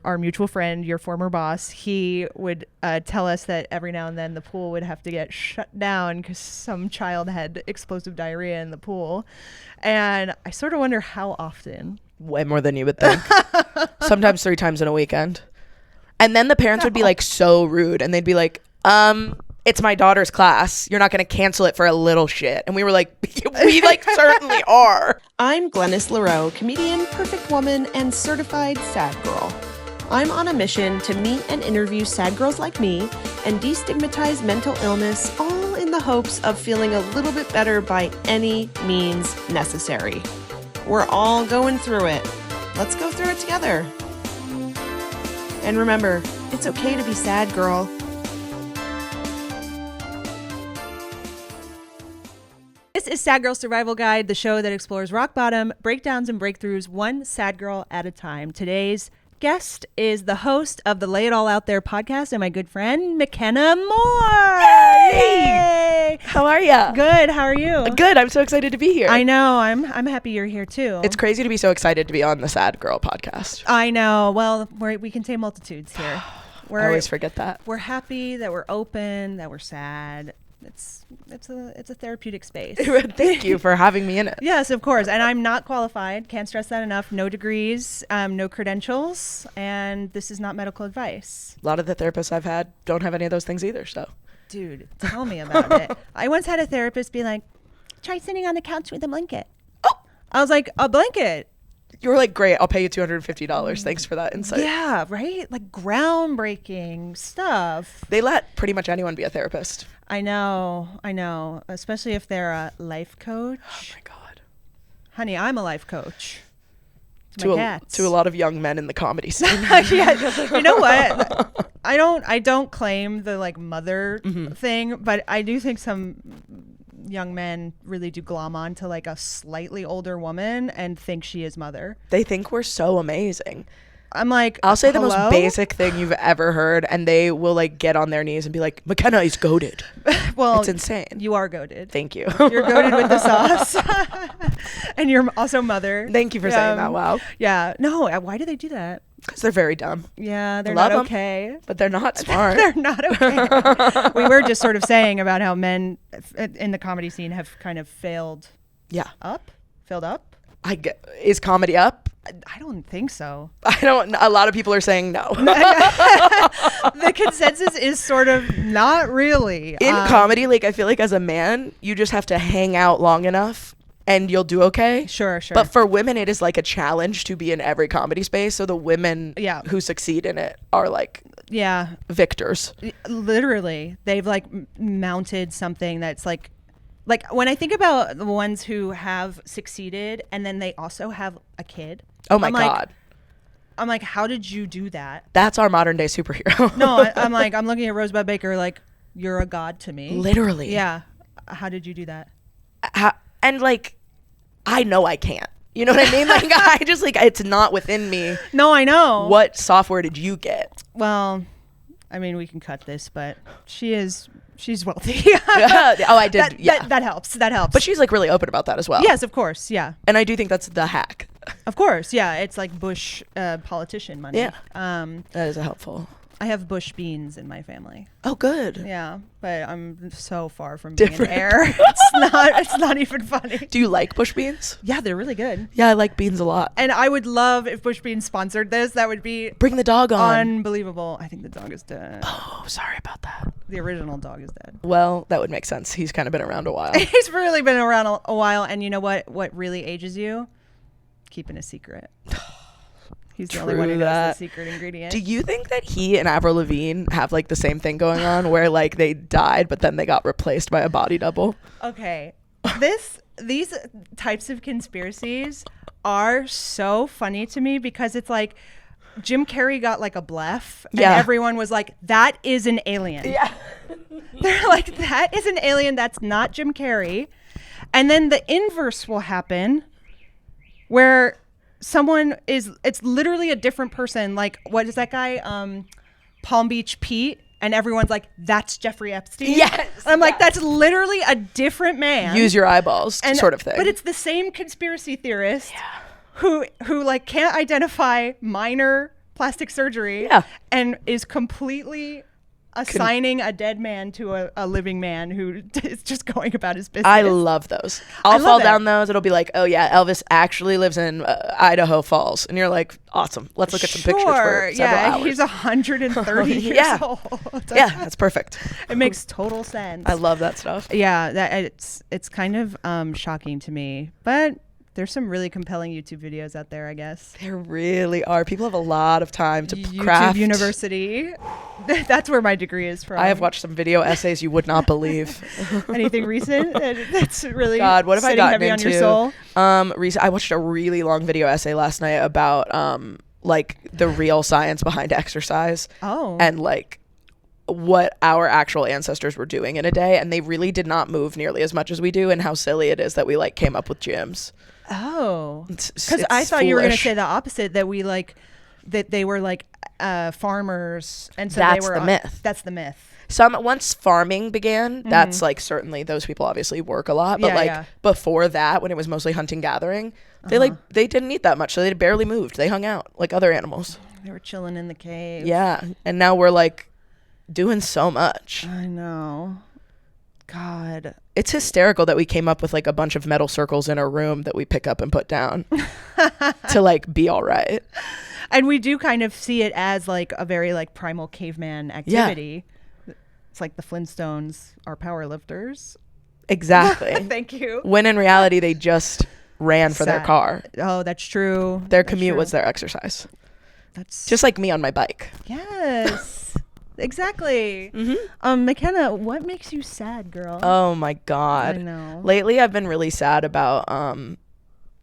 our mutual friend, your former boss, he would tell us that every now and then the pool would have to get shut down because some child had explosive diarrhea in the pool. And I sort of wonder how often. Way more than you would think. Sometimes 3 times in a weekend. And then the parents would be like so rude, and they'd be like, it's my daughter's class. You're not going to cancel it for a little shit. And we were like, we like certainly are. I'm Glennis LaRoe, comedian, perfect woman, and certified sad girl. I'm on a mission to meet and interview sad girls like me and destigmatize mental illness, all in the hopes of feeling a little bit better by any means necessary. We're all going through it. Let's go through it together. And remember, it's okay to be sad, girl. This is Sad Girl Survival Guide, the show that explores rock bottom, breakdowns, and breakthroughs one sad girl at a time. Today's guest is the host of the Lay It All Out There podcast and my good friend, McKenna Moore. Yay! How are ya? Good. How are you? Good. I'm so excited to be here. I know. I'm happy you're here too. It's crazy to be so excited to be on the Sad Girl podcast. I know. Well, we can say multitudes here. I always forget that. We're happy that we're open, that we're sad. It's a therapeutic space. Thank you for having me in it. Yes, of course. And I'm not qualified. Can't stress that enough. No degrees, no credentials, and this is not medical advice. A lot of the therapists I've had don't have any of those things either. So, dude, tell me about it. I once had a therapist be like, "Try sitting on the couch with a blanket." Oh, I was like, "A blanket?" You were like, "Great, I'll pay you $250. Thanks for that insight." Yeah, right? Like groundbreaking stuff. They let pretty much anyone be a therapist. I know. Especially if they're a life coach. Oh my God. Honey, I'm a life coach. To a lot of young men in the comedy scene. Yeah. You know what? I don't claim the like mother thing, but I do think some young men really do glom on to like a slightly older woman and think she is mother. They think we're so amazing. I'm like, I'll say hello? the most basic thing you've ever heard, and they will like get on their knees and be like, "McKenna is goated." Well, it's insane. You are goated. Thank you. You're goated with the sauce. And you're also mother. Thank you for saying that. Wow. Yeah. No, why do they do that? Because they're very dumb. Yeah, they're Love not 'em, okay. but they're not smart. They're not okay. We were just sort of saying about how men in the comedy scene have kind of failed. Yeah. Filled up? Is comedy up? I don't think so. A lot of people are saying no. The consensus is sort of not really. In comedy, like I feel like as a man, you just have to hang out long enough and you'll do okay. Sure. But for women, it is like a challenge to be in every comedy space. So the women who succeed in it are like victors. Literally. They've like mounted something that's like when I think about the ones who have succeeded and then they also have a kid. Oh my God. I'm like, how did you do that? That's our modern day superhero. No, I'm looking at Rosebud Baker like, you're a god to me. Literally. Yeah. How did you do that? And like, I know I can't. You know what I mean? Like, I just like, it's not within me. No, I know. What software did you get? Well, I mean, we can cut this, but she's wealthy. Oh, I did. That helps. But she's like really open about that as well. Yes, of course. Yeah. And I do think that's the hack. Of course. Yeah. It's like Bush politician money. Yeah. That is helpful. I have Bush beans in my family. Oh, good. Yeah, but I'm so far from being an heir. It's not even funny. Do you like Bush beans? Yeah, they're really good. Yeah, I like beans a lot. And I would love if Bush Beans sponsored this. That would be bring the dog on. Unbelievable. I think the dog is dead. Oh, sorry about that. The original dog is dead. Well, that would make sense. He's kind of been around a while. He's really been around a while. And you know what? What really ages you? Keeping a secret. He's the only one who knows the secret ingredient. Do you think that he and Avril Lavigne have like the same thing going on where like they died but then they got replaced by a body double? Okay. These types of conspiracies are so funny to me because it's like Jim Carrey got like a bleph and everyone was like, that is an alien. Yeah. They're like, that is an alien. That's not Jim Carrey. And then the inverse will happen where it's literally a different person. Like, what is that guy? Palm Beach Pete. And everyone's like, that's Jeffrey Epstein. Yes. I'm like, that's literally a different man. Use your eyeballs sort of thing. But it's the same conspiracy theorist who like can't identify minor plastic surgery Yeah. and is completely assigning a dead man to a living man who is just going about his business. I love those. I'll love fall it. down those. It'll be like, oh yeah, Elvis actually lives in Idaho Falls, and you're like, awesome. Let's look at some pictures for several hours. He's 130 years Yeah. old. Yeah, that's perfect. It makes total sense. I love that stuff. Yeah, it's kind of shocking to me, but there's some really compelling YouTube videos out there, I guess. There really are. People have a lot of time to YouTube craft. University. That's where my degree is from. I have watched some video essays you would not believe. Anything recent that's really God, what have I gotten heavy into? on your soul? I watched a really long video essay last night about like the real science behind exercise. Oh. And like what our actual ancestors were doing in a day, and they really did not move nearly as much as we do, and how silly it is that we like came up with gyms. Oh, because It's I thought you were going to foolish. say the opposite, that we like that they were like farmers, and so That's they were the myth. That's the myth. Once farming began, that's like certainly those people obviously work a lot, but Yeah, like yeah. before that, when it was mostly hunting gathering, they didn't eat that much, so they barely moved. They hung out like other animals. They were chilling in the cave. Yeah, and now we're like doing so much. I know. God. It's hysterical that we came up with like a bunch of metal circles in a room that we pick up and put down to like be all right. And we do kind of see it as like a very like primal caveman activity. It's like the Flintstones are power lifters. Exactly. Thank you. When in reality, they just ran for their Sad. car. Oh, that's true. Their That's commute true. was their exercise. That's Just like me on my bike. yes. Exactly. Mm-hmm. McKenna, what makes you sad, girl? Oh my God. I know. Lately, I've been really sad about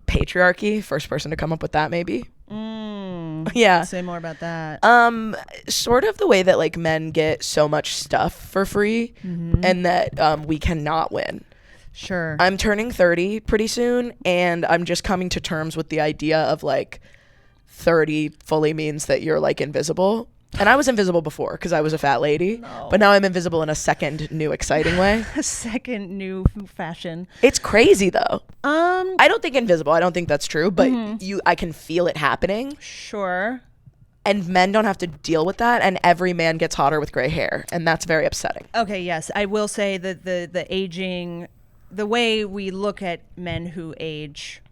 patriarchy. First person to come up with that, maybe. Yeah. Say more about that. Sort of the way that like men get so much stuff for free and that we cannot win. Sure. I'm turning 30 pretty soon, and I'm just coming to terms with the idea of like 30 fully means that you're like invisible. And I was invisible before because I was a fat lady, but now I'm invisible in a second new exciting way. A second new fashion. It's crazy though. I don't think invisible. I don't think that's true, but I can feel it happening. Sure. And men don't have to deal with that, and every man gets hotter with gray hair, and that's very upsetting. Okay, yes. I will say that the aging, the way we look at men who age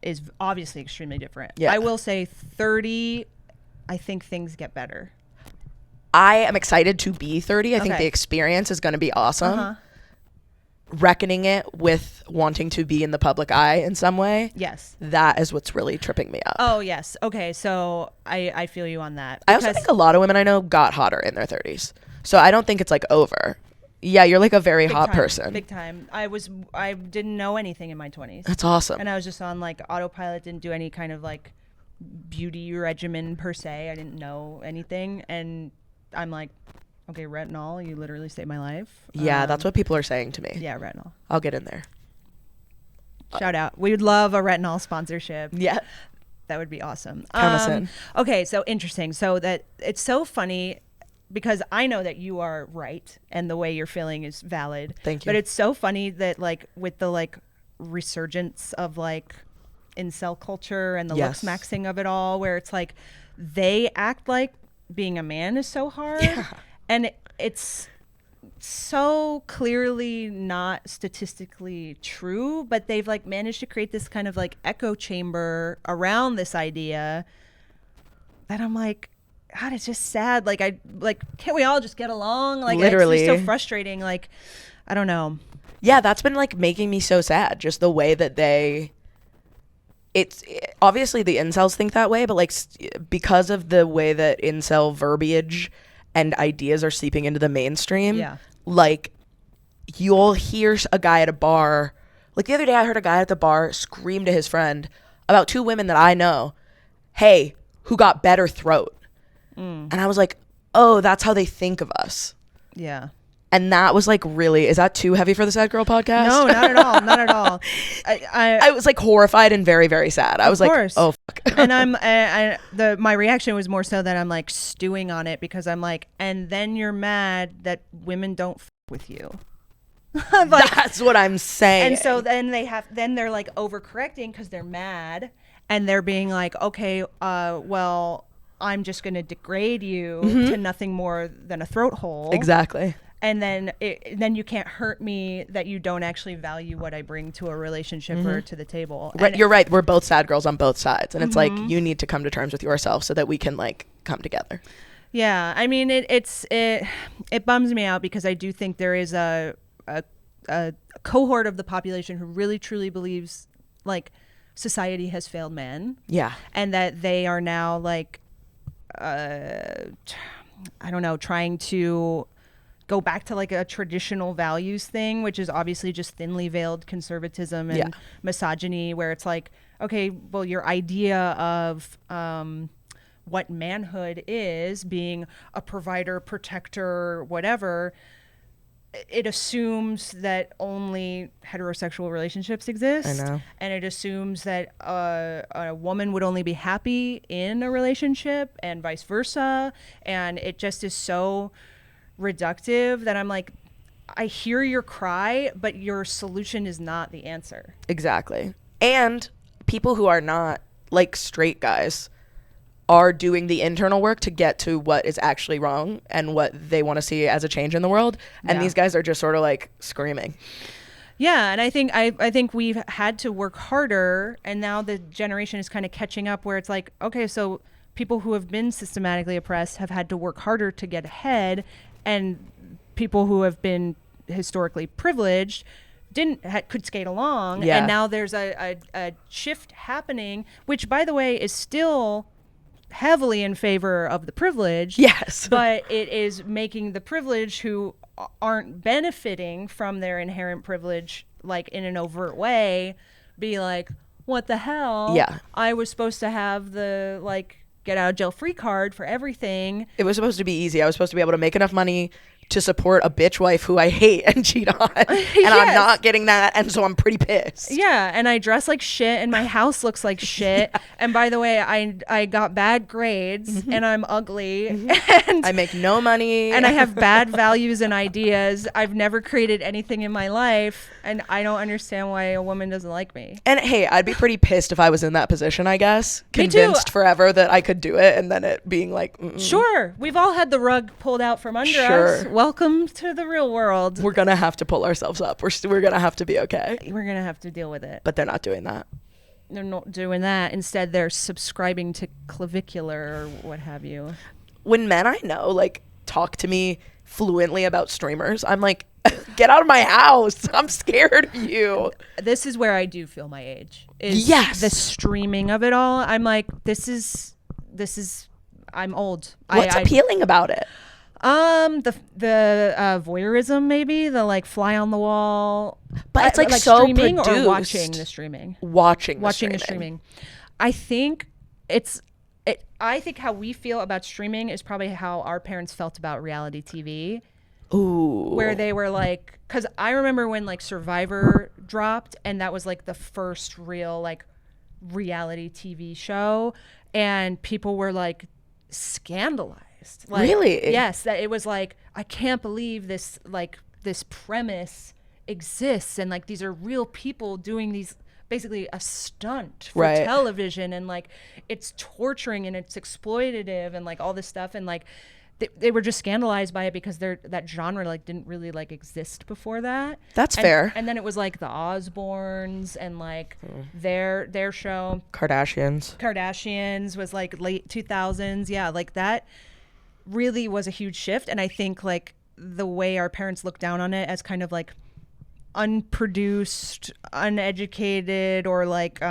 is obviously extremely different. Yeah. I will say 30, I think things get better. I am excited to be 30. I think Okay. the experience is going to be awesome. Reckoning it with wanting to be in the public eye in some way, Yes. that is what's really tripping me up. Oh, yes. Okay, so I feel you on that. I also think a lot of women I know got hotter in their 30s. So I don't think it's like over. Yeah, you're like a very hot person. Big time. I didn't know anything in my 20s. That's awesome. And I was just on like autopilot, didn't do any kind of like beauty regimen per se. I didn't know anything. And I'm like, okay, retinol, you literally saved my life. Yeah, that's what people are saying to me. Yeah, retinol. I'll get in there. Shout out. We would love a retinol sponsorship. Yeah. That would be awesome. Count us in. Okay, so interesting. So that it's so funny because I know that you are right and the way you're feeling is valid. Thank you. But it's so funny that like with the like resurgence of like incel culture and the Yes. looks maxing of it all, where it's like they act like being a man is so hard. Yeah. And it's so clearly not statistically true, but they've like managed to create this kind of like echo chamber around this idea that I'm like, God, it's just sad. Like can't we all just get along? Like Literally. it's just so frustrating. Like, I don't know. Yeah, that's been like making me so sad. Just the way that obviously the incels think that way, but like because of the way that incel verbiage and ideas are seeping into the mainstream, Yeah. like you'll hear a guy at a bar. Like the other day I heard a guy at the bar scream to his friend about two women that I know, hey, who got better throat. And I was like, oh, that's how they think of us. Yeah. And that was like, really, is that too heavy for the Sad Girl podcast? No, not at all. Not at all. I was like horrified and very, very sad. I was course. like, oh, fuck. And my reaction was more so that I'm like stewing on it because I'm like, and then you're mad that women don't f with you. Like, that's what I'm saying. and so then they're like overcorrecting because they're mad and they're being like, okay, well, I'm just going to degrade you to nothing more than a throat hole. Exactly. And then you can't hurt me that you don't actually value what I bring to a relationship or to the table. Right, you're right. We're both sad girls on both sides. And it's like, you need to come to terms with yourself so that we can like come together. Yeah. I mean, it bums me out because I do think there is a cohort of the population who really truly believes like society has failed men. Yeah. And that they are now like, I don't know, trying to go back to like a traditional values thing, which is obviously just thinly veiled conservatism and misogyny, where it's like, okay, well, your idea of what manhood is, being a provider, protector, whatever, it assumes that only heterosexual relationships exist. I know. And it assumes that a woman would only be happy in a relationship and vice versa. And it just is so reductive that I'm like, I hear your cry, but your solution is not the answer. Exactly. And people who are not like straight guys are doing the internal work to get to what is actually wrong and what they want to see as a change in the world. And these guys are just sort of like screaming. Yeah, and I think we've had to work harder, and now the generation is kind of catching up where it's like, okay, so people who have been systematically oppressed have had to work harder to get ahead, and people who have been historically privileged could skate along. And now there's a shift happening, which, by the way, is still heavily in favor of the privileged. Yes. But it is making the privileged who aren't benefiting from their inherent privilege, like in an overt way, be like, what the hell? Yeah. I was supposed to have the like get out of jail free card for everything. It was supposed to be easy. I was supposed to be able to make enough money to support a bitch wife who I hate and cheat on. And I'm not getting that. And so I'm pretty pissed. Yeah. And I dress like shit and my house looks like shit. And by the way, I got bad grades and I'm ugly and I make no money. And I have bad values and ideas. I've never created anything in my life. And I don't understand why a woman doesn't like me. And hey, I'd be pretty pissed if I was in that position, I guess. Me Convinced too. Forever that I could do it and then it being like, Sure. We've all had the rug pulled out from under us. Welcome to the real world. We're going to have to pull ourselves up. We're going to have to be okay. We're going to have to deal with it. But they're not doing that. They're not doing that. Instead, they're subscribing to clavicular or what have you. When men I know, like, talk to me fluently about streamers, I'm like, get out of my house. I'm scared of you. This is where I do feel my age. Yes. The streaming of it all. I'm like, this is I'm old. What's appealing about it? The voyeurism, maybe the like fly on the wall, but it's like so streaming produced. Or watching the streaming. Watching the streaming. I think I think how we feel about streaming is probably how our parents felt about reality TV. Ooh. Where they were like, because I remember when like Survivor dropped, and that was like the first real like reality TV show, and people were like scandalized. Like, really? Yes, that it was like, I can't believe this premise exists, and like these are real people doing these, basically a stunt for television, and like it's torturing and it's exploitative and like all this stuff, and like they were just scandalized by it because that genre like didn't really like exist before that. That's fair. And then it was like the Osbournes and like their show Kardashians was like late 2000s. Yeah, like that really was a huge shift. And I think like the way our parents look down on it as kind of like unproduced, uneducated, or like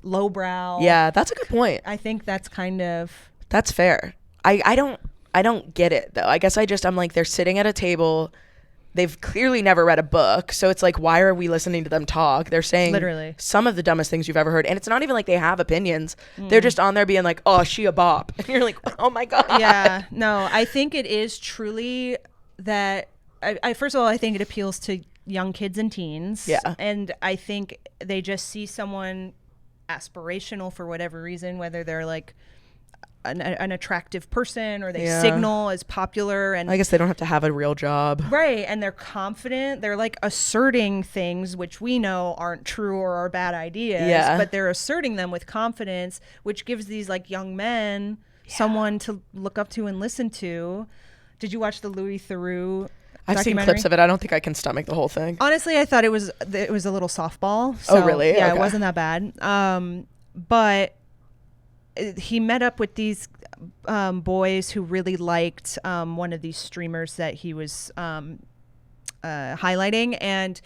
lowbrow. Yeah, that's a good point. I think that's fair. I don't get it though. I guess I'm like, they're sitting at a table. They've clearly never read a book. So it's like, why are we listening to them talk? They're saying literally some of the dumbest things you've ever heard. And it's not even like they have opinions. They're just on there being like, oh, she a bop. And you're like, oh my God. Yeah, no, I think it is truly that I first of all, I think it appeals to young kids and teens. Yeah. And I think they just see someone aspirational for whatever reason, whether they're like an attractive person or they signal as popular, and I guess they don't have to have a real job, right? And they're confident, they're like asserting things which we know aren't true or are bad ideas, but they're asserting them with confidence, which gives these like young men someone to look up to and listen to. Did you watch the Louis Theroux I've seen documentary? clips of it. I don't think I can stomach the whole thing. Honestly, I thought it was a little softball. So, oh, really? Yeah, okay. it wasn't that bad. But he met up with these boys who really liked one of these streamers that he was highlighting, and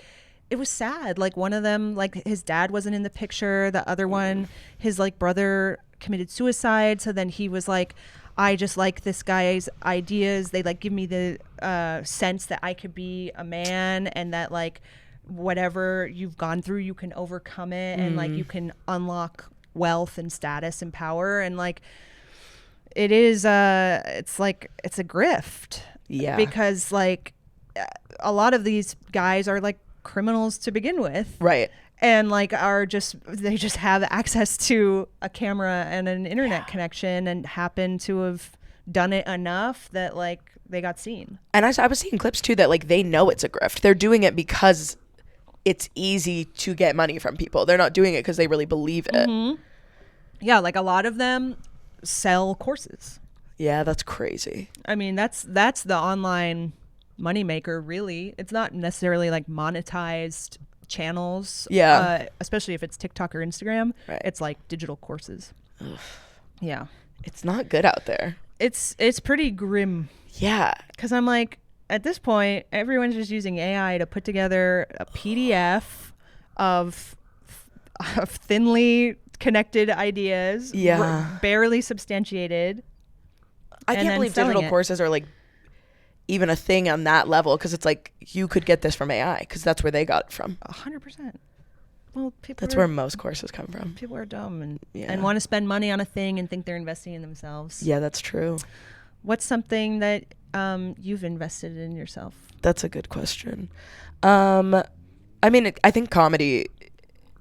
it was sad. Like, one of them, like, his dad wasn't in the picture. The other one, his like brother committed suicide. So then he was like, I just like this guy's ideas. They like give me the sense that I could be a man, and that like whatever you've gone through, you can overcome it, and like you can unlock wealth and status and power. And like it is it's like it's a grift. Yeah. Because like a lot of these guys are like criminals to begin with. Right. And like they just have access to a camera and an internet connection, and happen to have done it enough that like they got seen. And I was seeing clips too that like they know it's a grift. They're doing it because it's easy to get money from people. They're not doing it because they really believe it. Mm-hmm. Yeah, like a lot of them sell courses. Yeah, that's crazy. I mean, that's the online moneymaker, really. It's not necessarily like monetized channels. Yeah. Especially if it's TikTok or Instagram. Right. It's like digital courses. Ugh. Yeah. It's not good out there. It's pretty grim. Yeah. Because I'm like, at this point, everyone's just using AI to put together a PDF of thinly connected ideas. Yeah. Barely substantiated. I and can't then believe selling digital it. courses are like even a thing on that level, because it's like you could get this from AI because that's where they got it from. 100%. Well, That's where most courses come from. people are dumb and Yeah. want to spend money on a thing and think they're investing in themselves. Yeah, that's true. What's something that you've invested in yourself? That's a good question. I mean, I think comedy,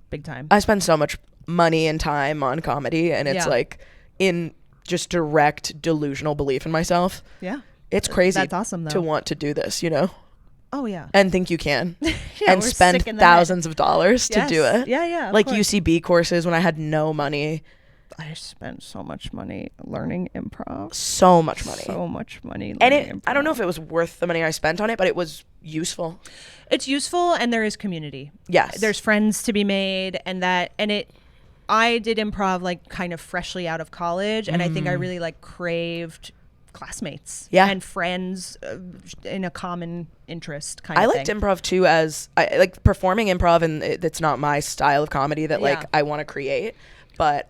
Big time. I spend so much money and time on comedy, and it's Yeah. like in just direct delusional belief in myself. Yeah. It's crazy That's awesome, though. to want to do this, you know, Oh, yeah. and think you can, Yeah, and we're spend sick in the head. thousands of dollars to do Yes. it. Yeah, yeah. of Like course. UCB courses when I had no money, I spent so much money learning improv. so much money. So much money. And learning I don't know improv. if it was worth the money I spent on it, but it was useful. It's useful, and there is community. Yes. There's friends to be made, I did improv like kind of freshly out of college, and I think I really like craved classmates Yeah. and friends in a common interest kind I of liked thing. improv too, as I like performing improv, and it's not my style of comedy that like Yeah. I want to create, but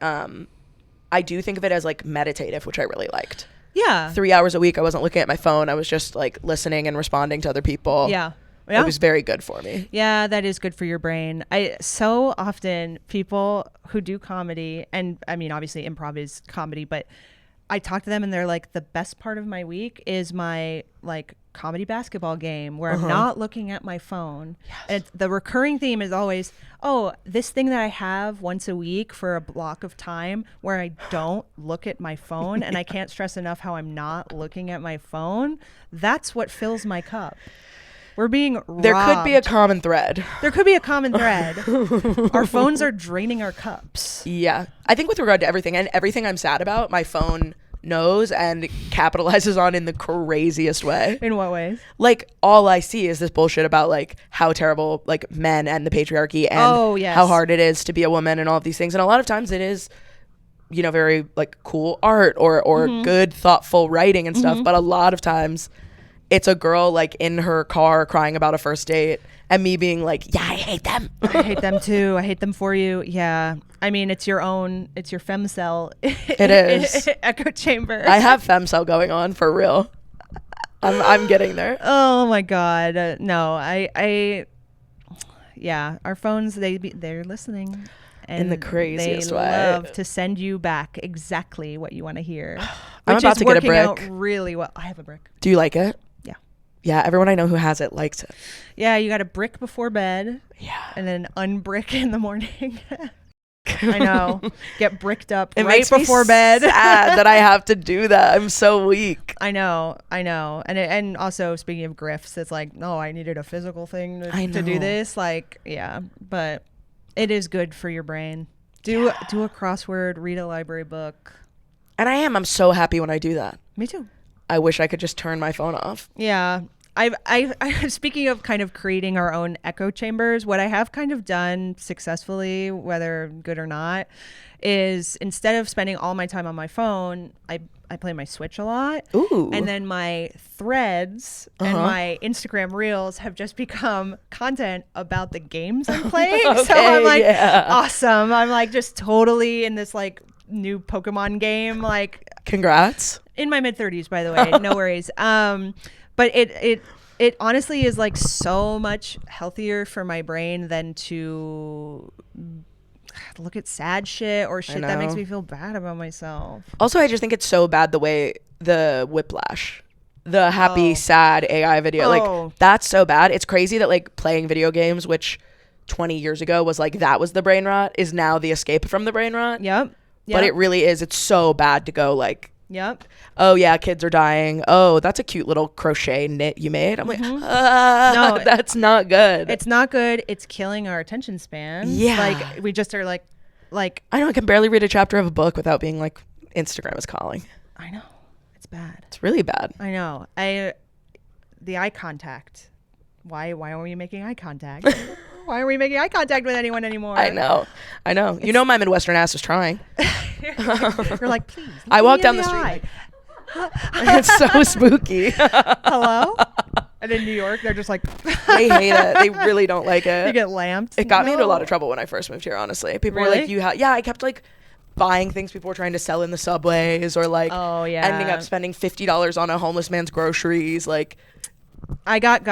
I do think of it as like meditative, which I really liked. Yeah. 3 hours a week, I wasn't looking at my phone. I was just like listening and responding to other people. Yeah. It was very good for me. Yeah, that is good for your brain. So often people who do comedy, and I mean, obviously improv is comedy, but I talk to them and they're like, the best part of my week is my like comedy basketball game where I'm not looking at my phone. Yes. And the recurring theme is always, oh, this thing that I have once a week for a block of time where I don't look at my phone, and I can't stress enough how I'm not looking at my phone. That's what fills my cup. We're being robbed. There could be a common thread. There could be a common thread. Our phones are draining our cups. Yeah. I think with regard to everything and everything I'm sad about, my phone knows and capitalizes on in the craziest way. In what ways? Like all I see is this bullshit about like how terrible like men and the patriarchy and Oh, yes. how hard it is to be a woman and all of these things. And a lot of times it is, you know, very like cool art or good thoughtful writing and stuff. But a lot of times it's a girl like in her car crying about a first date and me being like, yeah, I hate them. I hate them too. I hate them for you. Yeah. I mean, it's your femcell. It is. Echo chamber. I have femcell going on for real. I'm getting there. Oh my God. No, yeah, our phones, they're listening. And In the craziest they way. love to send you back exactly what you want to hear. I'm which about is to get a working out brick. really well. I have a brick. Do you like it? Yeah. Yeah, everyone I know who has it likes it. Yeah, you got a brick before bed. Yeah. And then unbrick in the morning. I know. Get bricked up It right makes me before bed. sad that I have to do that. I'm so weak. I know. And also speaking of grifts, it's like, no, I needed a physical thing to do know. this. Like, yeah, but it is good for your brain. Do a crossword, read a library book. And I'm so happy when I do that. Me too. I wish I could just turn my phone off. Yeah. I speaking of kind of creating our own echo chambers, what I have kind of done successfully, whether good or not, is instead of spending all my time on my phone, I play my Switch a lot. Ooh. And then my threads and my Instagram reels have just become content about the games I'm playing. Okay, so I'm like, yeah. awesome. I'm like just totally in this like new Pokemon game, like Congrats. in my mid-30s, by the way. No worries. But it honestly is like so much healthier for my brain than to look at sad shit or shit that makes me feel bad about myself. Also, I just think it's so bad the way the whiplash, the happy, sad AI video, like that's so bad. It's crazy that like playing video games, which 20 years ago was like, that was the brain rot, is now the escape from the brain rot. Yep. But it really is. It's so bad to go like, yep. Oh yeah, kids are dying. Oh, that's a cute little crochet knit you made. I'm like, no, that's not good. It's not good. It's killing our attention span. Yeah. Like we just are like I know I can barely read a chapter of a book without being like, Instagram is calling. I know. It's bad. It's really bad. I know. The eye contact. Why are we making eye contact? Why are we making eye contact with anyone anymore? I know. You know my Midwestern ass is trying. You're like, please. I walk down the street. It's so spooky. Hello? And in New York, they're just like... They hate it. They really don't like it. You get lamped. It got me into a lot of trouble when I first moved here, honestly. People were like, I kept like buying things people were trying to sell in the subways or like ending up spending $50 on a homeless man's groceries. Like, I got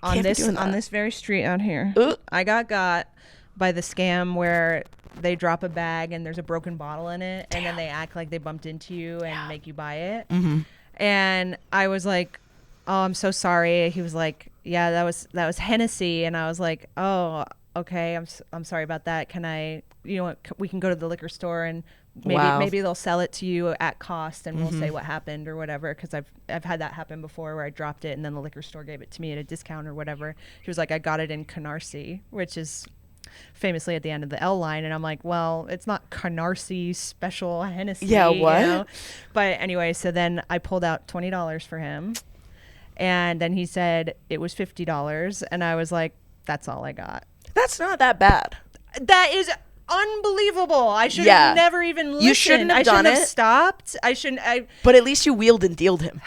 on this very street out here. I got by the scam where they drop a bag and there's a broken bottle in it. And then they act like they bumped into you and make you buy it. Mm-hmm. And I was like, oh, I'm so sorry. He was like, yeah, that was Hennessy. And I was like, oh, okay. I'm sorry about that. Can I, we can go to the liquor store and maybe they'll sell it to you at cost and we'll say what happened or whatever. Cause I've had that happen before where I dropped it and then the liquor store gave it to me at a discount or whatever. He was like, I got it in Canarsie, which is famously at the end of the L line. And I'm like, well, it's not Canarsie special Hennessy. Yeah, what? But anyway, so then I pulled out $20 for him. And then he said it was $50. And I was like, that's all I got. That's not that bad. That is unbelievable. I should have never even listened. You shouldn't have done it. I shouldn't have stopped. But at least you wheeled and dealed him.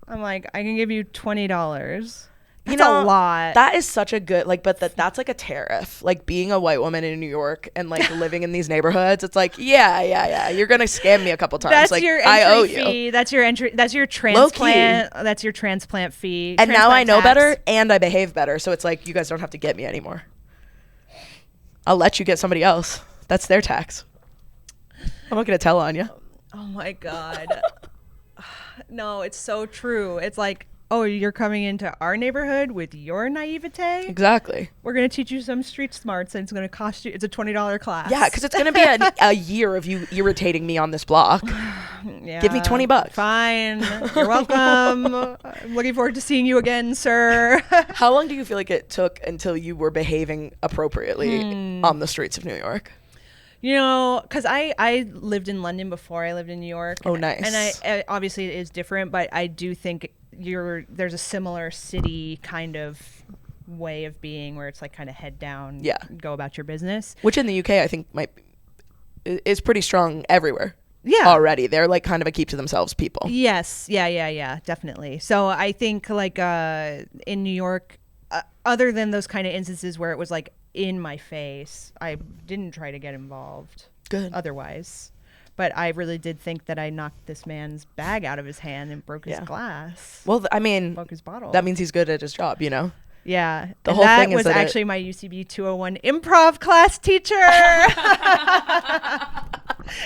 I'm like, I can give you $20. That's a lot. That is such a good, like, but that's like a tariff. Like being a white woman in New York and like living in these neighborhoods, it's like, yeah. You're going to scam me a couple times. That's like, your entry I owe fee. you. That's your entry. That's your transplant. That's your transplant fee. And now I know tax. better and I behave better. So it's like, you guys don't have to get me anymore. I'll let you get somebody else. That's their tax. I'm not going to tell on you. Oh my God. No, it's so true. It's like, oh, you're coming into our neighborhood with your naivete? Exactly. We're going to teach you some street smarts and it's going to cost you, it's a $20 class. Yeah, because it's going to be a year of you irritating me on this block. Yeah. Give me $20. Fine. You're welcome. I'm looking forward to seeing you again, sir. How long do you feel like it took until you were behaving appropriately on the streets of New York? Because I lived in London before I lived in New York. Oh, nice. And I obviously it is different, but I do think there's a similar city kind of way of being where it's like kind of head down, go about your business. Which in the UK I think is pretty strong everywhere. Yeah. Already. They're like kind of a keep to themselves people. Yes. Yeah. Definitely. So I think like in New York, other than those kind of instances where it was like in my face, I didn't try to get involved. Good. Otherwise. But I really did think that I knocked this man's bag out of his hand and broke his glass. Well, I mean, broke his bottle. That means he's good at his job, Yeah. The whole thing is that was actually my UCB 201 improv class teacher.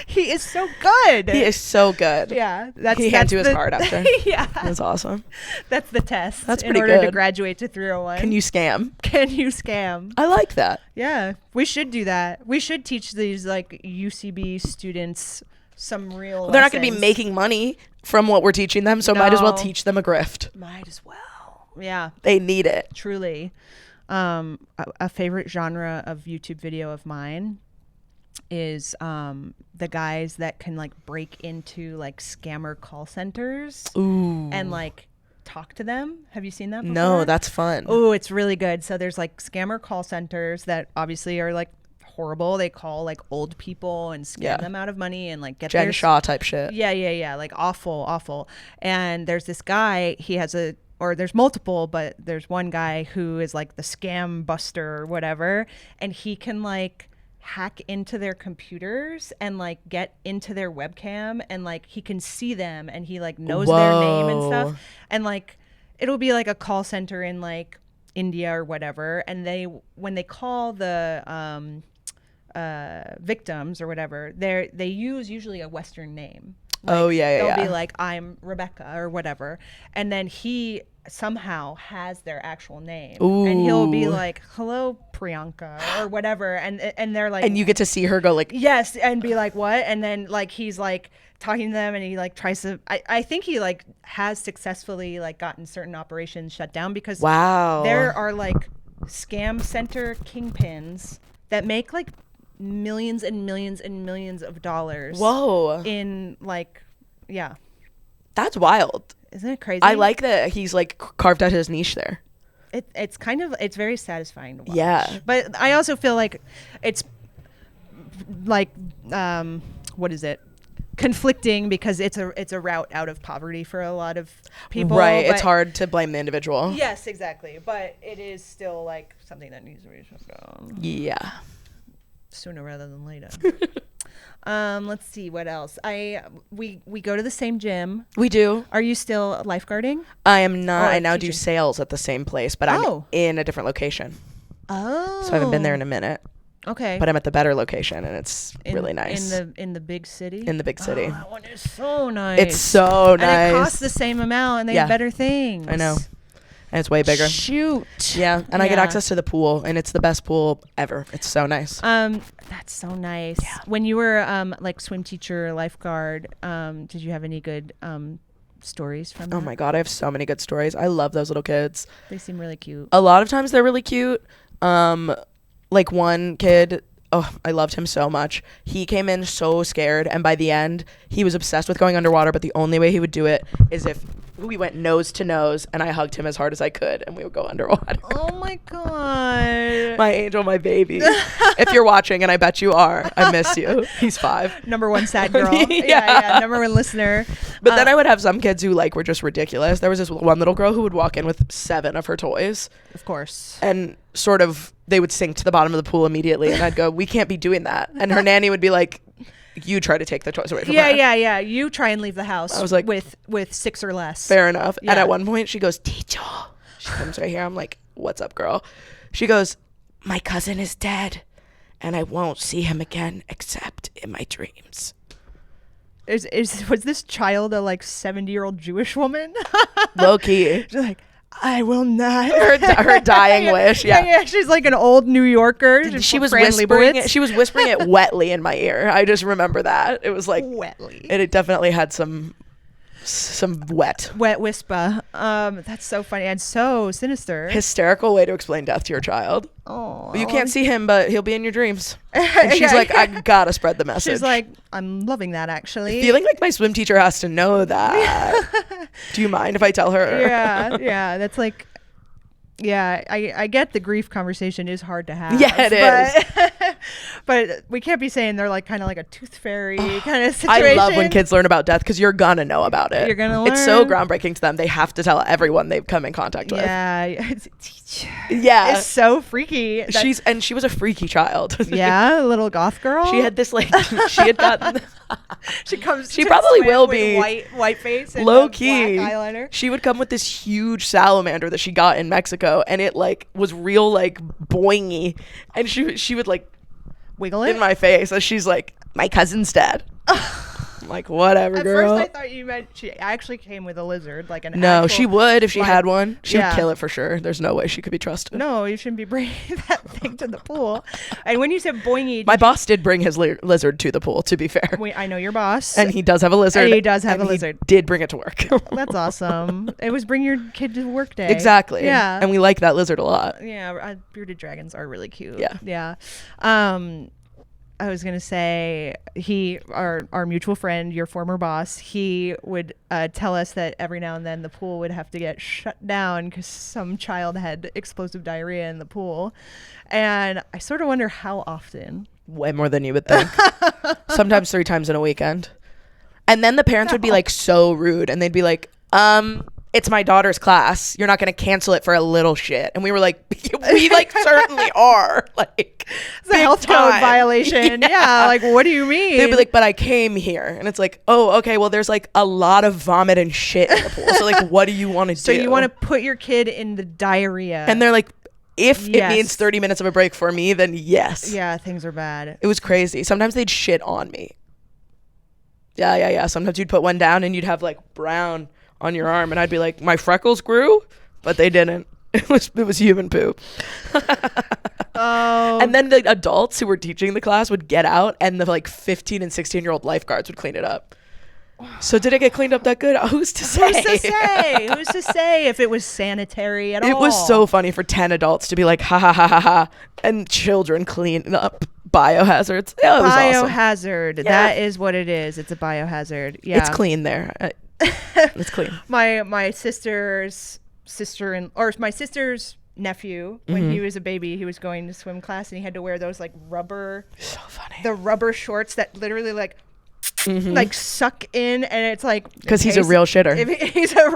He is so good. He is so good. Yeah. He hands you his card after. Yeah. That's awesome. That's the test. That's pretty in order good. to graduate to 301. Can you scam? I like that. Yeah. We should do that. We should teach these like UCB students some real Well, they're not going to be making money from what we're teaching them, so might as well teach them a grift. Might as well. Yeah. They need it. Truly. A favorite genre of YouTube video of mine is the guys that can like break into like scammer call centers and like talk to them. Have you seen that before? No, that's fun. Oh, it's really good. So there's like scammer call centers that obviously are like horrible. They call like old people and scam them out of money and like get Jen their Shaw type shit. Yeah. Like awful. And there's this guy, there's multiple, but there's one guy who is like the scam buster or whatever. And he can like hack into their computers and like get into their webcam and like he can see them and he like knows their name and stuff. And like it'll be like a call center in like India or whatever. And when they call the victims or whatever, they use usually a Western name. Like, they'll be like, I'm Rebecca or whatever. And then he somehow has their actual name. And he'll be like, hello, Priyanka or whatever. And they're like. And you get to see her go like. Yes. And be like, what? And then like he's like talking to them and he like tries to. I think he like has successfully like gotten certain operations shut down because there are like scam center kingpins that make like millions and millions and millions of dollars. Whoa. In like, yeah. That's wild. Isn't it crazy? I like that he's like carved out his niche there. It's very satisfying to watch. Yeah. But I also feel like it's like, what is it? Conflicting because it's a route out of poverty for a lot of people. Right. It's hard to blame the individual. Yes, exactly. But it is still like something that needs to be shut down. Yeah. Sooner rather than later. Let's see what else. We go to the same gym. We do. Are you still lifeguarding? I am not. I now teaching. do sales at the same place, but I'm in a different location. Oh. So I haven't been there in a minute. Okay. But I'm at the better location and it's really nice. In the big city? In the big city. Oh, that one is so nice. It's so nice. And it costs the same amount and they have better things. I know. And it's way bigger. Shoot. Yeah. And I get access to the pool and it's the best pool ever. It's so nice. That's so nice. Yeah. When you were like swim teacher, lifeguard, did you have any good stories from that? Oh my God. I have so many good stories. I love those little kids. They seem really cute. A lot of times they're really cute. Like one kid, I loved him so much. He came in so scared, and by the end, he was obsessed with going underwater, but the only way he would do it is if we went nose to nose, and I hugged him as hard as I could, and we would go underwater. Oh my God. My angel, my baby. If you're watching, and I bet you are, I miss you. He's 5. Number 1 sad girl. Yeah. Number 1 listener. But then I would have some kids who like were just ridiculous. There was this one little girl who would walk in with 7 of her toys. Of course. And sort of they would sink to the bottom of the pool immediately, and I'd go, we can't be doing that. And her nanny would be like, you try to take the toys away from her. Yeah. You try and leave the house. I was like, with 6 or less. Fair enough. Yeah. And at one point she goes, teacher. She comes right here. I'm like, what's up, girl? She goes, my cousin is dead and I won't see him again except in my dreams. Was this child a like 70-year-old Jewish woman? Low key. She's like, I will not. Her dying wish. Yeah. She's like an old New Yorker. She was whispering it. She was whispering it wetly in my ear. I just remember that. It was like wetly. It definitely had some wet whisper. That's so funny and so sinister. Hysterical way to explain death to your child. Oh, you can't see him, but he'll be in your dreams. And she's like, I gotta spread the message. She's like, I'm loving that actually. Feeling like my swim teacher has to know that. Do you mind if I tell her? Yeah. That's like, yeah. I get the grief conversation is hard to have. Yeah, it is. But we can't be saying they're like kind of like a tooth fairy kind of situation. I love when kids learn about death because you're gonna know about it. You're gonna learn. It's so groundbreaking to them. They have to tell everyone they've come in contact with. Yeah. Yeah. It's so freaky. She was a freaky child. Yeah, a little goth girl. She had this like she had gotten. She probably will be white face and low key black eyeliner. She would come with this huge salamander that she got in Mexico, and it like was real like boingy, and she would like wiggle it in my face as she's like, my cousin's dead. I'm like, whatever, girl. At first I thought you meant she actually came with a lizard, like an No, actual, she would if she had one. She would Yeah. kill it for sure. There's no way she could be trusted. No, you shouldn't be bringing that thing to the pool. And when you said boingy, My boss did bring his lizard to the pool, to be fair. I know your boss. And he does have a lizard. And he does have a lizard. He did bring it to work. That's awesome. It was bring your kid to work day. Exactly. Yeah. And we like that lizard a lot. Yeah, bearded dragons are really cute. Yeah. Yeah. I was gonna say our mutual friend, your former boss, he would tell us that every now and then the pool would have to get shut down because some child had explosive diarrhea in the pool, and I sort of wonder how often. Way more than you would think. Sometimes 3 times in a weekend. And then the parents would be like so rude, and they'd be like, it's my daughter's class. You're not going to cancel it for a little shit. And we were like, we like certainly are. Like, it's a health code violation. Yeah. Like, what do you mean? They'd be like, but I came here. And it's like, oh, okay. Well, there's like a lot of vomit and shit in the pool. So like, what do you want to do? So you want to put your kid in the diarrhea. And they're like, if it means 30 minutes of a break for me, then yes. Yeah, things are bad. It was crazy. Sometimes they'd shit on me. Yeah. Sometimes you'd put one down and you'd have like brown on your arm, and I'd be like, my freckles grew, but they didn't. It was human poop. Oh. And then the adults who were teaching the class would get out, and the like 15 and 16-year-old lifeguards would clean it up. So did it get cleaned up that good? Who's to say? Who's to say if it was sanitary at all? It was so funny for 10 adults to be like, ha ha ha ha ha, and children clean up biohazards. Yeah, it was biohazard. Awesome. That is what it is. It's a biohazard. Yeah. It's clean there. It's clean. My sister's nephew, when he was a baby, he was going to swim class, and he had to wear those like rubber, so funny, the rubber shorts that literally like suck in, and it's like, because he's a real shitter.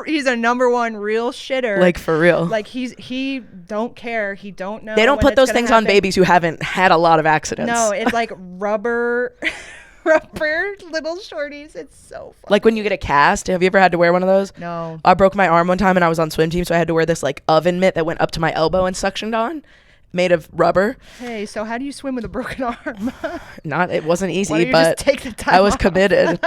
He's a number one real shitter, like for real. Like he don't care. He don't know. They don't put those things on babies who haven't had a lot of accidents. No, it's like rubber little shorties. It's so funny. Like when you get a cast, have you ever had to wear one of those? No. I broke my arm one time and I was on swim team, so I had to wear this like oven mitt that went up to my elbow and suctioned on, made of rubber. Hey, so how do you swim with a broken arm? It wasn't easy, Why don't you but just take the time I was off? committed.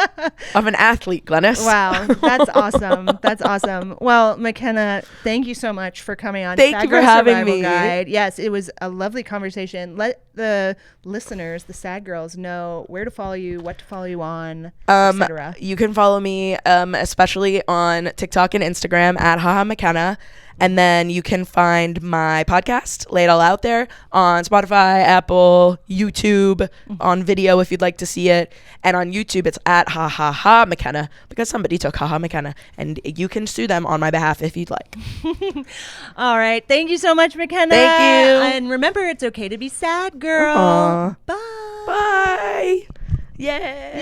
I'm an athlete, Glennis. Wow, that's awesome. That's awesome. Well, McKenna, thank you so much for coming on. Thank you for having me. Guide. Yes, it was a lovely conversation. Let the listeners, the sad girls, know where to follow you, what to follow you on, etc. You can follow me, especially on TikTok and Instagram at haha McKenna. And then you can find my podcast, Lay It All Out There, on Spotify, Apple, YouTube, on video if you'd like to see it. And on YouTube, it's at ha ha ha McKenna, because somebody took haha McKenna. And you can sue them on my behalf if you'd like. All right. Thank you so much, McKenna. Thank you. And remember, it's okay to be sad, girl. Aww. Bye. Bye. Yay. Yay.